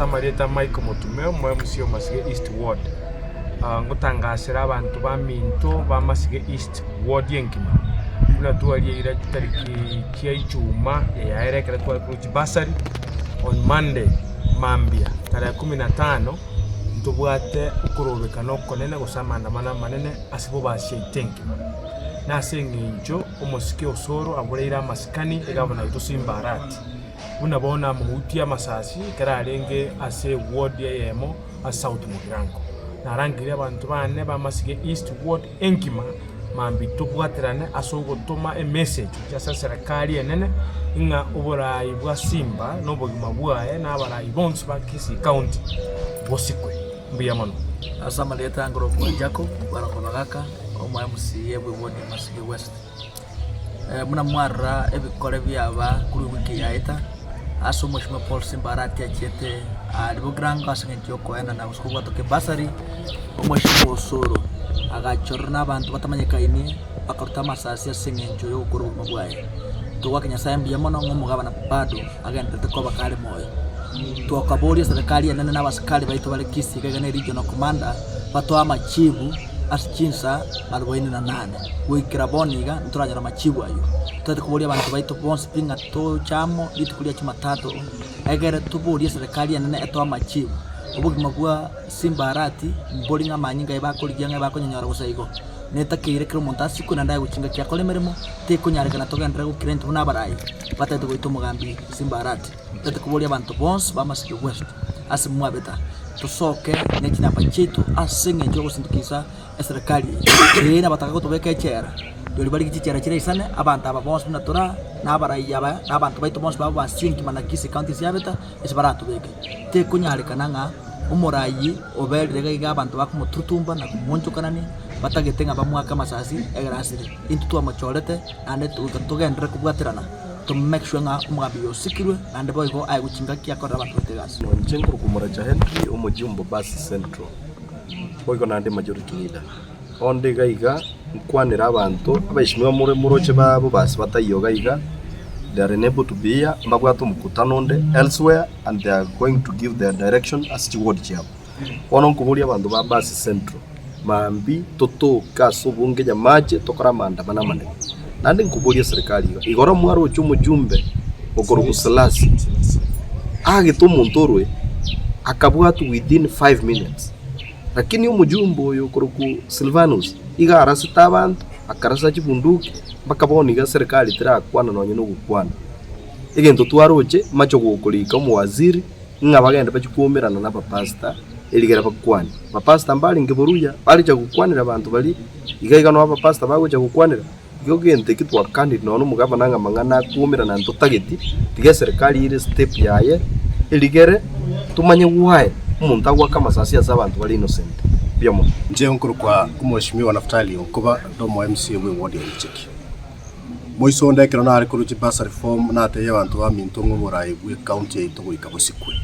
Samarita Michael Mutumeo mwemusio Masige East Ward. Ngutangasira abantu ba Minto ba Masige East Ward yenkima. Kuna tuwali ira tariki kia ichuma ya erekera tuwali kuruchi basari on Monday Mambia tarehe 15 ntubwate ukurobeka no konene gusamana manene asibo bashe itenkima. Nase nginjo umusike osoro abureira masikani egabona itusimba arati. Unabona muhuti ya masasi kararenge ase ward ya yemo a South Mugirango. Narangire abantu bane ba Masige East Ward enkima mambi tubwaterane aso gutuma a message ya serikali enene inga uburayi bwa Simba no bogima bwaye n'abarayi bonse ba Kisii County bosikwe mbiyamano. Samarita ngoro kwa Jacob barakonagaka omu MCA bw'Ward Masige West. Muna mwara ebikore byaba kuri wiki yaita aso Mheshimiwa Paul Simba Arati achete Alibogranga asengetyo koena na usukuba toke basari Mheshimiwa Osoro agachorna abantu batamanyekaine bakaruta masasi asengetyo yo kuri mabwaye tuwa Nyasaye mbiyamono ngomugabana bado agende ko bakale moyo twakabori serikali yanene n'abasikali baito bale Kisii kagane regional commander batwa machibu asichinsa 48 wikira boniga nturanyara machibu ayo tete kubolia abantu baito bonse pinga to chamo litukulia Jumatatu egere tubolia serikali yanene etwa machibu ubugima bwa Simba Arati mbolinga manyinga ibakoligyanga bakonyanyara gusaigo netakire kiro montasi kuna ndaye guchinga kya kolemeremo te kunyareka togendera gukirento n'abarayi batete goito mugambi Simba Arati tete kubolia abantu bonse ba Masige West asimwa beta tusoke n'ekinamba kitu asinge njo gusindikisa serikali ina bataka kutubeka echera doli bali kichera kire isane abantu aba bonse natura n'abarayi aba n'abantu baito bonse baba basinki mana Kisii County syabeta esbaratu beke te kunyareka nanga umurayi oberega iga abantu bakumututumba na kumunchukanani batagetenga bamwaka masasi egrasire into twa machorete ande tugendere kubwaterana to make sure nga umugambi yosikirwe ande boygo ay guchinga kyakora abantu betegasi njengo kumuraja Henry umujumbo bus central boygo nande majority leader onde gaiga nkwanira abantu abashimwa muri muroche babo basi batayoga iga they are unable to be here mbagwato mukutano onde elsewhere and they are going to give their direction as to ward chair ono nkubuli abantu ba bus central mambi toto kaso bunge jamaje tokora maandamana manene nandi nkubulia serikali igora mwaro cy'umujumbe ogoro gusalasi agito muntorwe akabwatu within 5 minutes lakini umujumbo yo koroku Silvanus iga arasita abantu akarasa kibunduki bakabona iga serikali tira kwana nonye no gukwana igento twaroje macho gukolika mu waziri ngabagenda bakikuomerana na bapasta eligera bakwana bapasta mbali ngeburuya bali cyo gukwanira abantu bali iga no bapasta bago cyo gukwanira yogente kitwa kandi no mugaba nanga mangana kuumira na ntotageti tiga serikali ire step yaye eligere tumanye uhaye umuntu agwa kama sasi y'abantu bali innocent byamo nje nkuru kwa Mheshimiwa Naftali okuba ndo mu MCA we ward y'Ichiki moisonda kero na ari kuruchi bus reform na te y'abantu ba Minto ngoburayi bwe county y'ito guika busikwe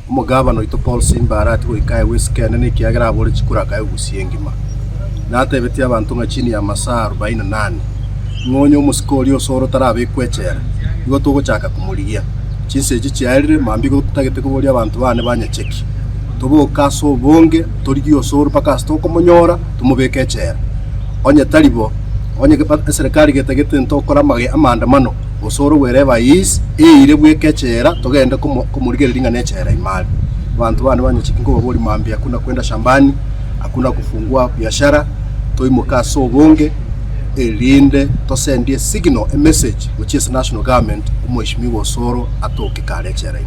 umugaba no ito Paul Simba Arati guikaye wiskene ne kiagara bole chikura kayo gusiyengima na te beti abantu nga chini ya masaa 48 ngonyo musikoli osoro tarabe kwechera igo tugochaka kumuligia chinseji cyarire mambi go tutagete kubolia abantu bane banyacheki tubo kaso bonge torigi osoro paka stoko monyora tumubeke echera onye talibo onye serikali getagete ntokora mage amandamano osoro wereba is ire bweke echera togenda kumuligira linga nechera imali abantu bane banyacheki ngo boli mambi hakuna kwenda shambani hakuna kufungua biashara toimuka so bonge elinde tosendie signal a message which is national government Mheshimiwa Osoro atoke kale chereni.